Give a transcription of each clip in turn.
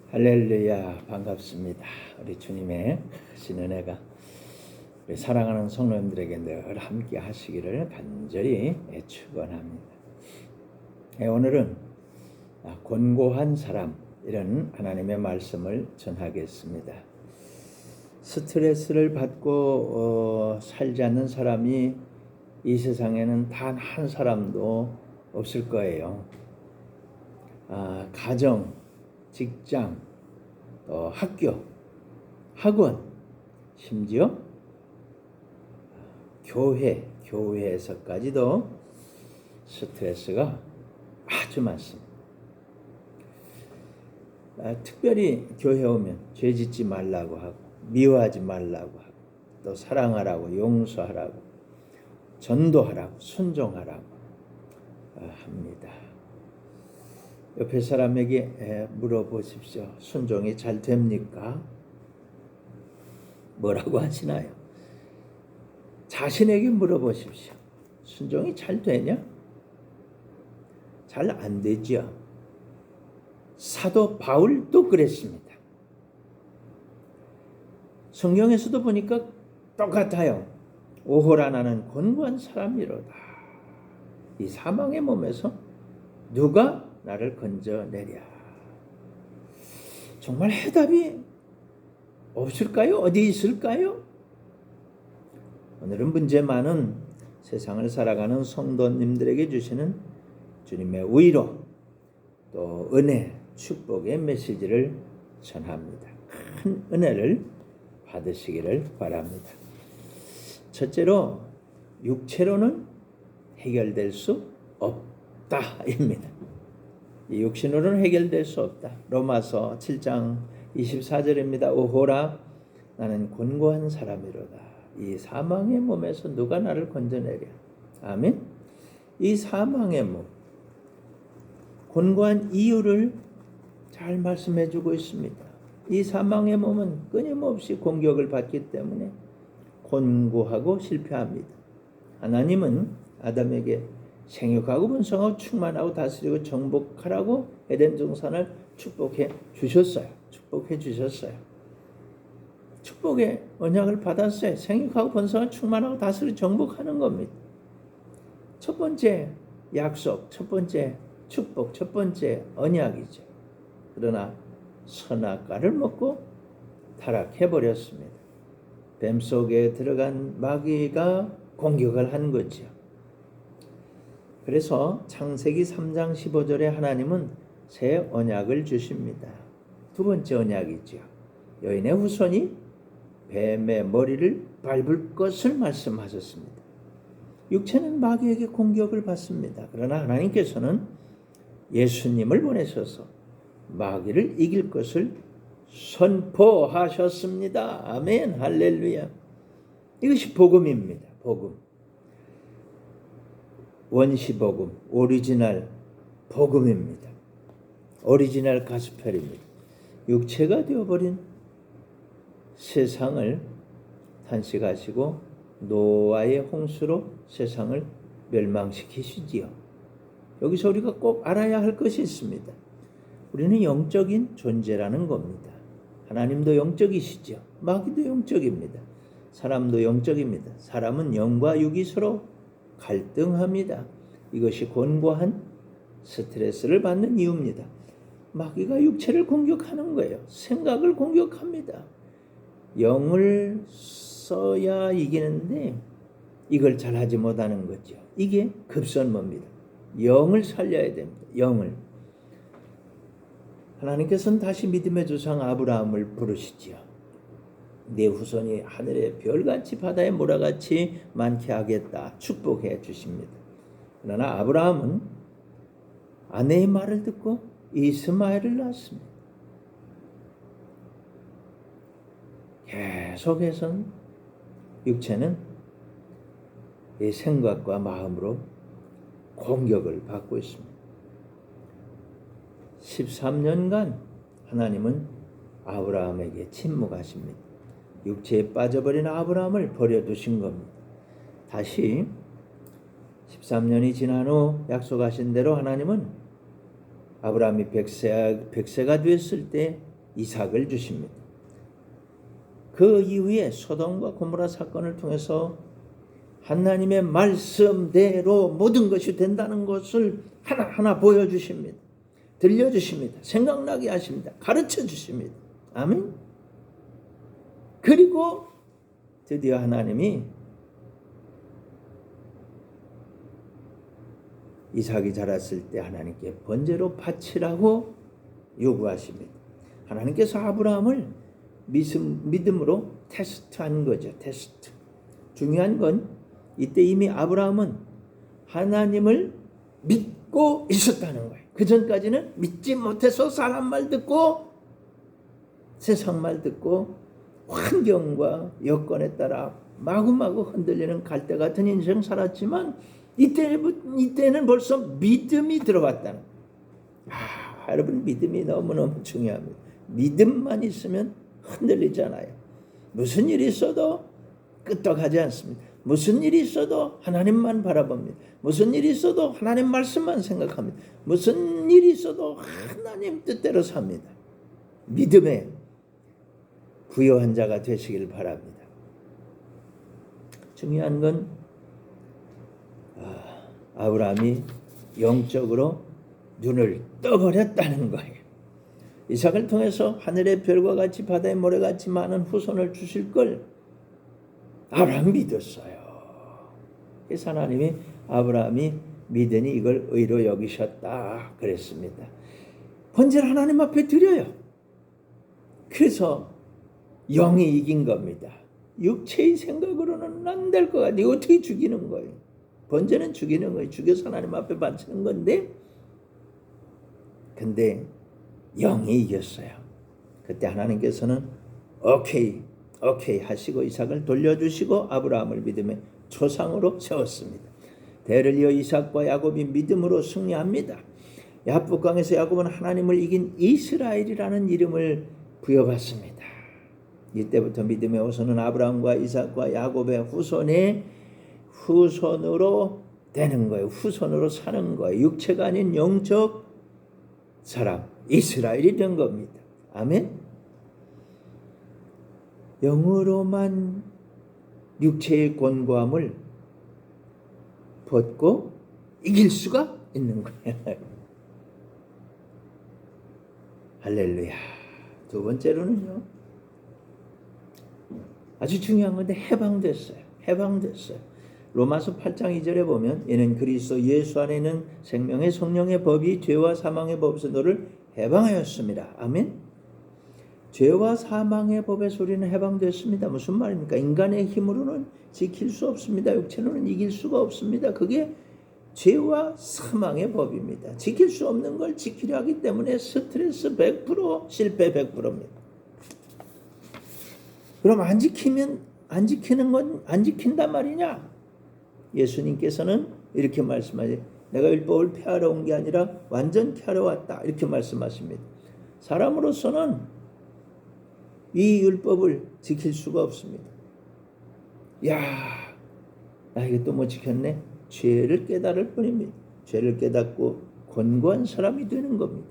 할렐루야, 반갑습니다. 우리 주님의 크신 은혜가 우리 사랑하는 성도님들에게 늘 함께 하시기를 간절히 축원합니다. 오늘은 곤고한 사람, 이런 하나님의 말씀을 전하겠습니다. 스트레스를 받고 살지 않는 사람이 이 세상에는 단 한 사람도 없을 거예요. 가정, 직장, 또 학교, 학원, 심지어 교회에서까지도 스트레스가 아주 많습니다. 특별히 교회 오면 죄 짓지 말라고 하고, 미워하지 말라고 하고, 또 사랑하라고, 용서하라고, 전도하라고, 순종하라고 합니다. 옆에 사람에게 물어보십시오. 순종이 잘 됩니까? 뭐라고 하시나요? 자신에게 물어보십시오. 순종이 잘 되냐? 잘 안 되죠. 사도 바울도 그랬습니다. 성경에서도 보니까 똑같아요. 오호라 나는 곤고한 사람이로다. 이 사망의 몸에서 누가 나를 건져내랴. 정말 해답이 없을까요? 어디 있을까요? 오늘은 문제 많은 세상을 살아가는 성도님들에게 주시는 주님의 위로, 또 은혜, 축복의 메시지를 전합니다. 큰 은혜를 받으시기를 바랍니다. 첫째로, 육체로는 해결될 수 없다입니다. 이 육신으로는 해결될 수 없다. 로마서 7장 24절입니다. 오호라 나는 곤고한 사람이로다. 이 사망의 몸에서 누가 나를 건져내랴. 아멘. 이 사망의 몸, 곤고한 이유를 잘 말씀해 주고 있습니다. 이 사망의 몸은 끊임없이 공격을 받기 때문에 곤고하고 실패합니다. 하나님은 아담에게 생육하고 번성하고 충만하고 다스리고 정복하라고 에덴 동산을 축복해 주셨어요. 축복의 언약을 받았어요. 생육하고 번성하고 충만하고 다스리고 정복하는 겁니다. 첫 번째 약속, 첫 번째 축복, 첫 번째 언약이죠. 그러나 선악과를 먹고 타락해버렸습니다. 뱀 속에 들어간 마귀가 공격을 한 거죠. 그래서 창세기 3장 15절에 하나님은 새 언약을 주십니다. 두 번째 언약이죠. 여인의 후손이 뱀의 머리를 밟을 것을 말씀하셨습니다. 육체는 마귀에게 공격을 받습니다. 그러나 하나님께서는 예수님을 보내셔서 마귀를 이길 것을 선포하셨습니다. 아멘, 할렐루야. 이것이 복음입니다. 복음. 원시복음, 오리지널 복음입니다. 오리지널 가스펠입니다. 육체가 되어버린 세상을 탄식하시고 노아의 홍수로 세상을 멸망시키시지요. 여기서 우리가 꼭 알아야 할 것이 있습니다. 우리는 영적인 존재라는 겁니다. 하나님도 영적이시죠. 마귀도 영적입니다. 사람도 영적입니다. 사람은 영과 육이 서로 갈등합니다. 이것이 곤고한 스트레스를 받는 이유입니다. 마귀가 육체를 공격하는 거예요. 생각을 공격합니다. 영을 써야 이기는데 이걸 잘하지 못하는 거죠. 이게 급선무입니다. 영을 살려야 됩니다. 영을. 하나님께서는 다시 믿음의 조상 아브라함을 부르시지요. 네 후손이 하늘의 별같이 바다의 모래같이 많게 하겠다. 축복해 주십니다. 그러나 아브라함은 아내의 말을 듣고 이스마엘을 낳았습니다. 계속해서 육체는 이 생각과 마음으로 공격을 받고 있습니다. 13년간 하나님은 아브라함에게 침묵하십니다. 육체에 빠져버린 아브라함을 버려두신 겁니다. 다시 13년이 지난 후 약속하신 대로 하나님은 아브라함이 100세가 되었을 때 이삭을 주십니다. 그 이후에 소돔과 고모라 사건을 통해서 하나님의 말씀대로 모든 것이 된다는 것을 하나하나 보여주십니다. 들려주십니다. 생각나게 하십니다. 가르쳐 주십니다. 아멘. 그리고 드디어 하나님이 이삭이 자랐을 때 하나님께 번제로 바치라고 요구하십니다. 하나님께서 아브라함을 믿음으로 테스트한 거죠. 테스트. 중요한 건 이때 이미 아브라함은 하나님을 믿고 있었다는 거예요. 그 전까지는 믿지 못해서 사람 말 듣고 세상 말 듣고 환경과 여건에 따라 마구마구 흔들리는 갈대 같은 인생 살았지만 이때는 벌써 믿음이 들어왔다는 거예요. 여러분, 믿음이 너무너무 중요합니다. 믿음만 있으면 흔들리지 않아요. 무슨 일이 있어도 끄떡하지 않습니다. 무슨 일이 있어도 하나님만 바라봅니다. 무슨 일이 있어도 하나님 말씀만 생각합니다. 무슨 일이 있어도 하나님 뜻대로 삽니다. 믿음에 부여한 자가 되시길 바랍니다. 중요한 건 아브라함이 영적으로 눈을 떠버렸다는 거예요. 이삭을 통해서 하늘의 별과 같이 바다의 모래같이 많은 후손을 주실 걸 아브라함 믿었어요. 그래서 하나님이 아브라함이 믿으니 이걸 의로 여기셨다 그랬습니다. 번제를 하나님 앞에 드려요. 그래서 영이 이긴 겁니다. 육체의 생각으로는 안 될 것 같아요. 어떻게 죽이는 거예요? 번제는 죽이는 거예요. 죽여서 하나님 앞에 바치는 건데, 근데 영이 이겼어요. 그때 하나님께서는 오케이 하시고 이삭을 돌려주시고 아브라함을 믿음의 조상으로 세웠습니다. 대를 이어 이삭과 야곱이 믿음으로 승리합니다. 야복강에서 야곱은 하나님을 이긴 이스라엘이라는 이름을 부여받습니다. 이때부터 믿음의 후손은 아브라함과 이삭과 야곱의 후손으로 되는 거예요. 후손으로 사는 거예요. 육체가 아닌 영적 사람, 이스라엘이 된 겁니다. 아멘. 영으로만 육체의 곤고함을 벗고 이길 수가 있는 거예요. 할렐루야. 두 번째로는요, 아주 중요한 건데 해방됐어요. 로마서 8장 2절에 보면 이는 그리스도 예수 안에 있는 생명의 성령의 법이 죄와 사망의 법에서 너를 해방하였습니다. 아멘. 죄와 사망의 법에서 우리는 해방됐습니다. 무슨 말입니까? 인간의 힘으로는 지킬 수 없습니다. 육체로는 이길 수가 없습니다. 그게 죄와 사망의 법입니다. 지킬 수 없는 걸 지키려 하기 때문에 스트레스 100%, 실패 100%입니다. 그럼 안 지킨단 말이냐? 예수님께서는 이렇게 말씀하세요. 내가 율법을 폐하러 온 게 아니라 완전케 하러 왔다. 이렇게 말씀하십니다. 사람으로서는 이 율법을 지킬 수가 없습니다. 나 이게 또 못 지켰네. 죄를 깨달을 뿐입니다. 죄를 깨닫고 권고한 사람이 되는 겁니다.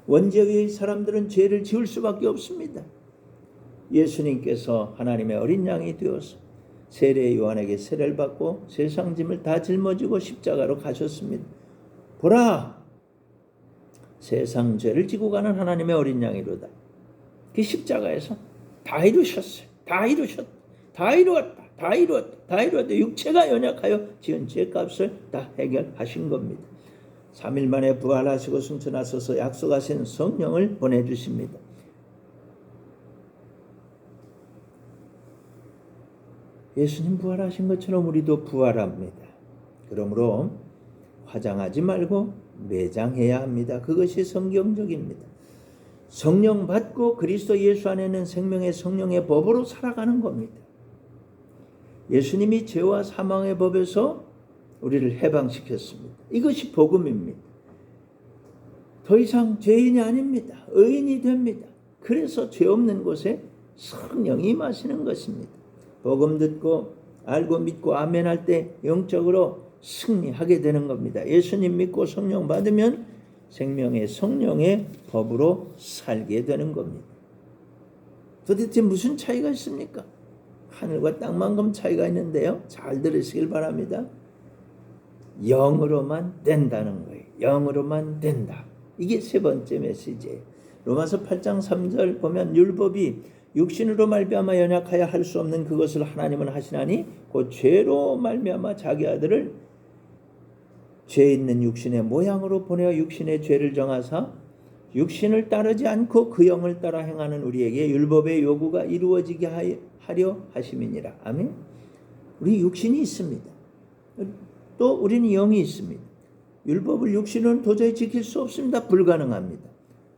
원죄의 사람들은 죄를 지을 수밖에 없습니다. 예수님께서 하나님의 어린 양이 되어서 세례 요한에게 세례를 받고 세상 짐을 다 짊어지고 십자가로 가셨습니다. 보라, 세상 죄를 지고 가는 하나님의 어린 양이로다. 그 십자가에서 다 이루셨어요. 다 이루었다. 육체가 연약하여 지은 죄값을 다 해결하신 겁니다. 3일 만에 부활하시고 승천하셔서 약속하신 성령을 보내주십니다. 예수님 부활하신 것처럼 우리도 부활합니다. 그러므로 화장하지 말고 매장해야 합니다. 그것이 성경적입니다. 성령 받고 그리스도 예수 안에는 생명의 성령의 법으로 살아가는 겁니다. 예수님이 죄와 사망의 법에서 우리를 해방시켰습니다. 이것이 복음입니다. 더 이상 죄인이 아닙니다. 의인이 됩니다. 그래서 죄 없는 곳에 성령이 임하시는 것입니다. 복음 듣고 알고 믿고 아멘 할 때 영적으로 승리하게 되는 겁니다. 예수님 믿고 성령 받으면 생명의 성령의 법으로 살게 되는 겁니다. 도대체 무슨 차이가 있습니까? 하늘과 땅만큼 차이가 있는데요. 잘 들으시길 바랍니다. 영으로만 된다는 거예요. 영으로만 된다. 이게 세 번째 메시지예요. 로마서 8장 3절 보면 율법이 육신으로 말미암아 연약하여 할 수 없는 그것을 하나님은 하시나니 곧 죄로 말미암아 자기 아들을 죄 있는 육신의 모양으로 보내어 육신의 죄를 정하사 육신을 따르지 않고 그 영을 따라 행하는 우리에게 율법의 요구가 이루어지게 하려 하심이니라. 아멘. 우리 육신이 있습니다. 또 우리는 영이 있습니다. 율법을 육신은 도저히 지킬 수 없습니다. 불가능합니다.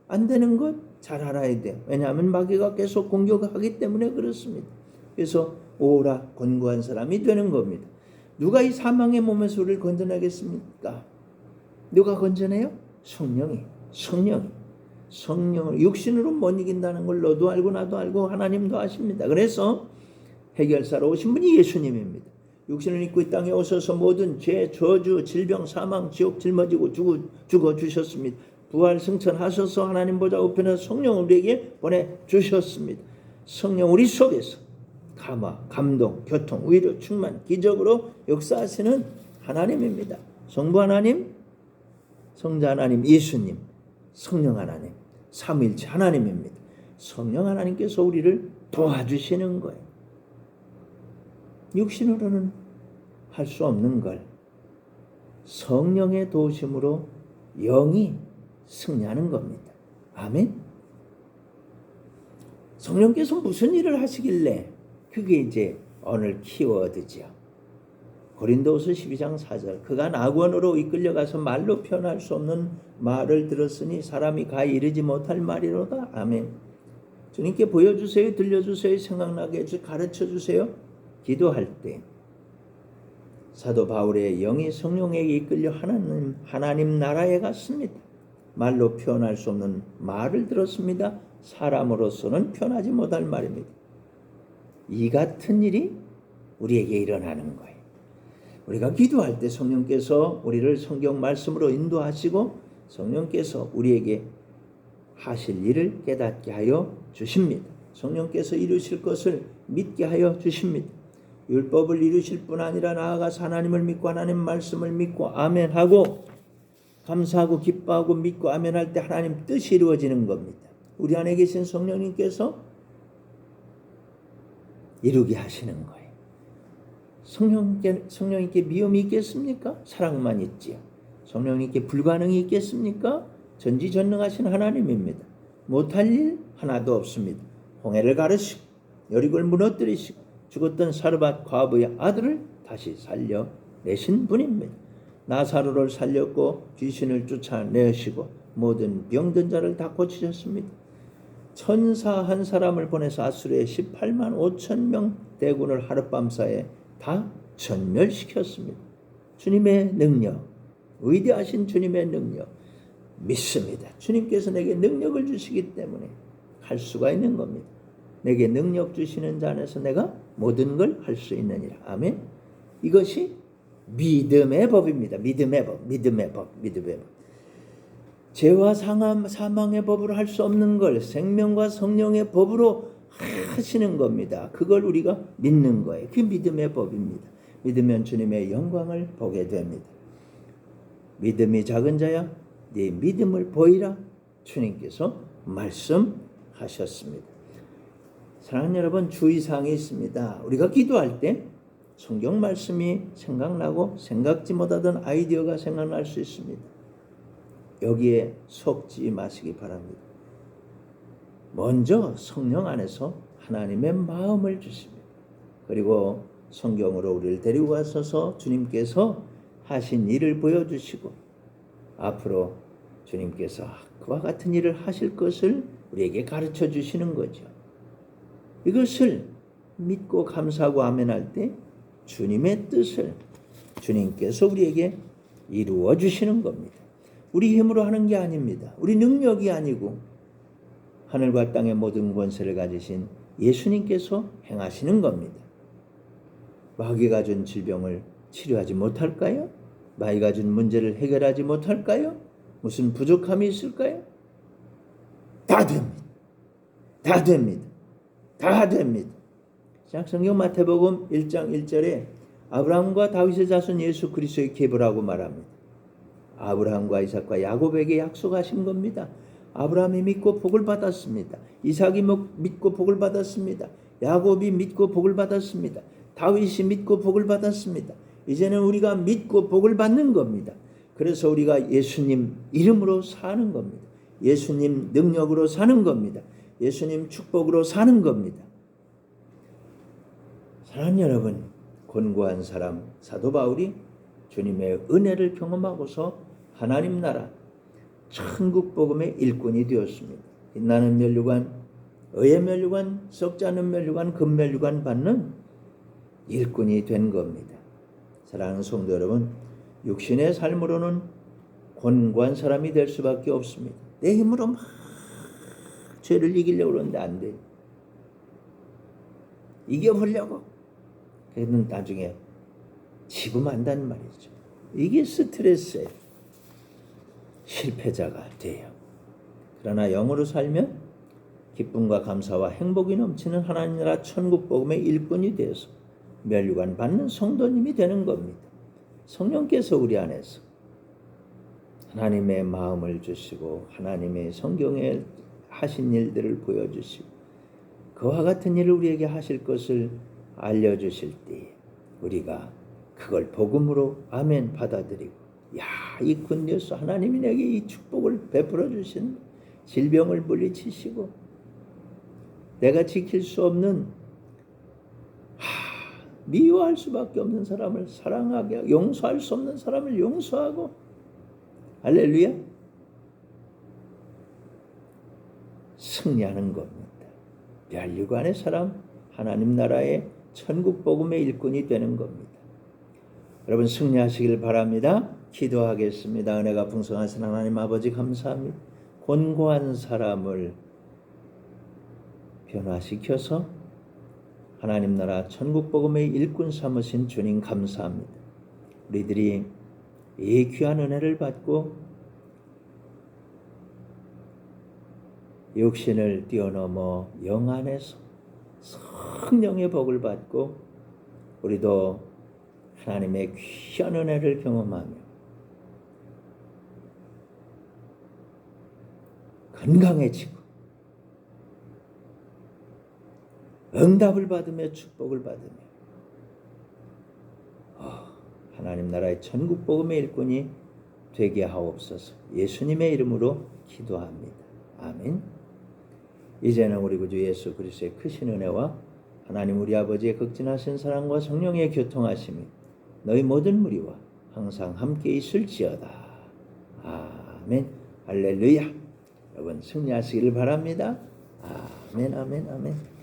안 되는 것 잘 알아야 돼요. 왜냐하면 마귀가 계속 공격하기 때문에 그렇습니다. 그래서 오라 권고한 사람이 되는 겁니다. 누가 이 사망의 몸에서 우리를 건져내겠습니까? 누가 건져내요? 성령이. 성령을 육신으로 못 이긴다는 걸 너도 알고 나도 알고 하나님도 아십니다. 그래서 해결사로 오신 분이 예수님입니다. 육신을 입고 이 땅에 오셔서 모든 죄, 저주, 질병, 사망, 지옥 짊어지고 죽어 주셨습니다. 부활 승천하셔서 하나님 보좌 우편에서 성령을 우리에게 보내주셨습니다. 성령 우리 속에서 감화, 감동, 교통, 위로, 충만, 기적으로 역사하시는 하나님입니다. 성부 하나님, 성자 하나님, 예수님, 성령 하나님, 삼위일체 하나님입니다. 성령 하나님께서 우리를 도와주시는 거예요. 육신으로는 할 수 없는 걸 성령의 도우심으로 영이 승리하는 겁니다. 아멘. 성령께서 무슨 일을 하시길래 그게 이제 오늘 키워드죠. 고린도후서 12장 4절 그가 낙원으로 이끌려가서 말로 표현할 수 없는 말을 들었으니 사람이 가히 이르지 못할 말이로다. 아멘. 주님께 보여주세요. 들려주세요. 생각나게 해주세요. 가르쳐주세요. 기도할 때 사도 바울의 영이 성령에게 이끌려 하나님 나라에 갔습니다. 말로 표현할 수 없는 말을 들었습니다. 사람으로서는 표현하지 못할 말입니다. 이 같은 일이 우리에게 일어나는 거예요. 우리가 기도할 때 성령께서 우리를 성경 말씀으로 인도하시고 성령께서 우리에게 하실 일을 깨닫게 하여 주십니다. 성령께서 이루실 것을 믿게 하여 주십니다. 율법을 이루실 뿐 아니라 나아가서 하나님을 믿고 하나님 말씀을 믿고 아멘하고 감사하고 기뻐하고 믿고 아멘할 때 하나님 뜻이 이루어지는 겁니다. 우리 안에 계신 성령님께서 이루게 하시는 거예요. 성령님께 미움이 있겠습니까? 사랑만 있지요. 성령님께 불가능이 있겠습니까? 전지전능하신 하나님입니다. 못할 일 하나도 없습니다. 홍해를 가르시고 여리고를 무너뜨리시고 죽었던 사르밧 과부의 아들을 다시 살려내신 분입니다. 나사로를 살렸고 귀신을 쫓아내시고 모든 병든 자를 다 고치셨습니다. 천사 한 사람을 보내서 아수르의 18만 5천 명 대군을 하룻밤사이에 다 전멸시켰습니다. 주님의 능력, 위대하신 주님의 능력 믿습니다. 주님께서 내게 능력을 주시기 때문에 할 수가 있는 겁니다. 내게 능력 주시는 자 안에서 내가 모든 걸 할 수 있느니라. 아멘. 이것이 믿음의 법입니다. 믿음의 법. 죄와 사망의 법으로 할 수 없는 걸 생명과 성령의 법으로 하시는 겁니다. 그걸 우리가 믿는 거예요. 그게 믿음의 법입니다. 믿으면 주님의 영광을 보게 됩니다. 믿음이 작은 자야 네 믿음을 보이라 주님께서 말씀하셨습니다. 사랑하는 여러분, 주의사항이 있습니다. 우리가 기도할 때 성경 말씀이 생각나고 생각지 못하던 아이디어가 생각날 수 있습니다. 여기에 속지 마시기 바랍니다. 먼저 성령 안에서 하나님의 마음을 주십니다. 그리고 성경으로 우리를 데리고 가셔서 주님께서 하신 일을 보여주시고 앞으로 주님께서 그와 같은 일을 하실 것을 우리에게 가르쳐 주시는 거죠. 이것을 믿고 감사하고 아멘할 때 주님의 뜻을 주님께서 우리에게 이루어 주시는 겁니다. 우리 힘으로 하는 게 아닙니다. 우리 능력이 아니고 하늘과 땅의 모든 권세를 가지신 예수님께서 행하시는 겁니다. 마귀가 준 질병을 치료하지 못할까요? 마귀가 준 문제를 해결하지 못할까요? 무슨 부족함이 있을까요? 다 됩니다. 다 됩니다. 다 됩니다. 성경 마태복음 1장 1절에 아브라함과 다윗의 자손 예수 그리스도의 계보라고 말합니다. 아브라함과 이삭과 야곱에게 약속하신 겁니다. 아브라함이 믿고 복을 받았습니다. 이삭이 믿고 복을 받았습니다. 야곱이 믿고 복을 받았습니다. 다윗이 믿고 복을 받았습니다. 이제는 우리가 믿고 복을 받는 겁니다. 그래서 우리가 예수님 이름으로 사는 겁니다. 예수님 능력으로 사는 겁니다. 예수님 축복으로 사는 겁니다. 사랑하는 여러분, 곤고한 사람 사도 바울이 주님의 은혜를 경험하고서 하나님 나라 천국 복음의 일꾼이 되었습니다. 빛나는 면류관, 의의 면류관, 썩지 않는 면류관, 금면류관 받는 일꾼이 된 겁니다. 사랑하는 성도 여러분, 육신의 삶으로는 곤고한 사람이 될 수밖에 없습니다. 내 힘으로 막 죄를 이기려고 그러는데 안 돼요. 이겨보려고. 그래도 나중에 지금한다는 말이죠. 이게 스트레스예요. 실패자가 돼요. 그러나 영으로 살면 기쁨과 감사와 행복이 넘치는 하나님 나라 천국 복음의 일꾼이 되어서 면류관 받는 성도님이 되는 겁니다. 성령께서 우리 안에서 하나님의 마음을 주시고 하나님의 성경에 하신 일들을 보여주시고 그와 같은 일을 우리에게 하실 것을 알려주실 때 우리가 그걸 복음으로 아멘 받아들이고 이 굿뉴스 하나님이 내게 이 축복을 베풀어 주신 질병을 물리치시고 내가 지킬 수 없는 미워할 수밖에 없는 사람을 사랑하게 하고 용서할 수 없는 사람을 용서하고 할렐루야 승리하는 겁니다. 면류관의 사람 하나님 나라의 천국 복음의 일꾼이 되는 겁니다. 여러분 승리하시길 바랍니다. 기도하겠습니다. 은혜가 풍성하신 하나님 아버지 감사합니다. 곤고한 사람을 변화시켜서 하나님 나라 천국 복음의 일꾼 삼으신 주님 감사합니다. 우리들이 이 귀한 은혜를 받고 육신을 뛰어넘어 영 안에서 성령의 복을 받고 우리도 하나님의 귀한 은혜를 경험하며 건강해지고 응답을 받으며 축복을 받으며 하나님 나라의 천국 복음의 일꾼이 되게 하옵소서. 예수님의 이름으로 기도합니다. 아멘. 이제는 우리 구주 예수 그리스도의 크신 은혜와 하나님 우리 아버지의 극진하신 사랑과 성령의 교통하심이 너희 모든 무리와 항상 함께 있을지어다. 아멘. 할렐루야. 여러분 승리하시기를 바랍니다. 아멘 아멘 아멘.